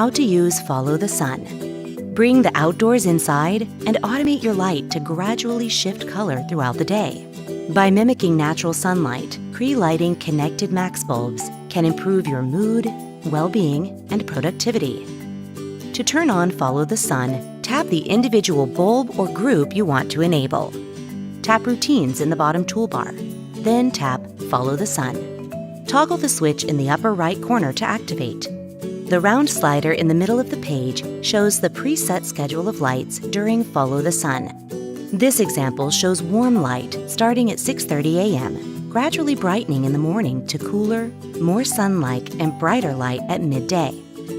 how to use Follow the Sun. Bring the outdoors inside and automate your light to gradually shift color throughout the day. By mimicking natural sunlight, Cree Connected Max bulbs can improve your mood, well-being, and productivity. To turn on Follow the Sun, tap the individual bulb or group you want to enable. Tap Routines in the bottom toolbar, then tap Follow the Sun. Toggle the switch in the upper right corner to activate. The round slider in the middle of the page shows the preset schedule of lights during Follow the Sun. This example shows warm light starting at 6:30 a.m., gradually brightening in the morning to cooler, more sun-like and brighter light at midday,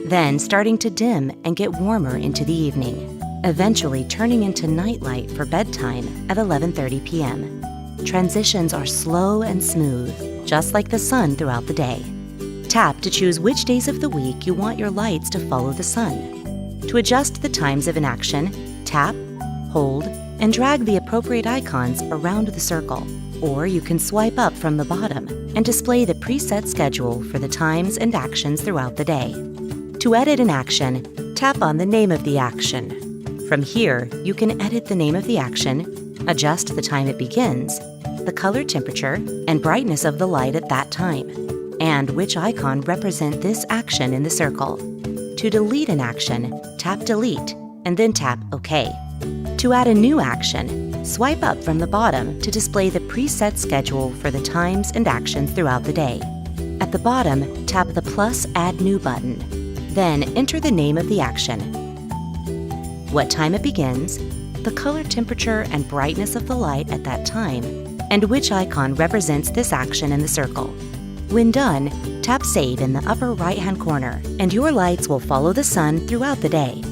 then starting to dim and get warmer into the evening, eventually turning into night light for bedtime at 11:30 p.m. Transitions are slow and smooth, just like the sun throughout the day. Tap to choose which days of the week you want your lights to follow the sun. To adjust the times of an action, tap, hold, and drag the appropriate icons around the circle. Or you can swipe up from the bottom and display the preset schedule for the times and actions throughout the day. To edit an action, tap on the name of the action. From here, you can edit the name of the action, adjust the time it begins, the color temperature and brightness of the light at that time, and which icon represent this action in the circle. To delete an action, tap Delete and then tap OK. To add a new action, swipe up from the bottom to display the preset schedule for the times and actions throughout the day. At the bottom, tap the plus Add New button. Then enter the name of the action, what time it begins, the color temperature and brightness of the light at that time, and which icon represents this action in the circle. When done, tap Save in the upper right-hand corner, and your lights will follow the sun throughout the day.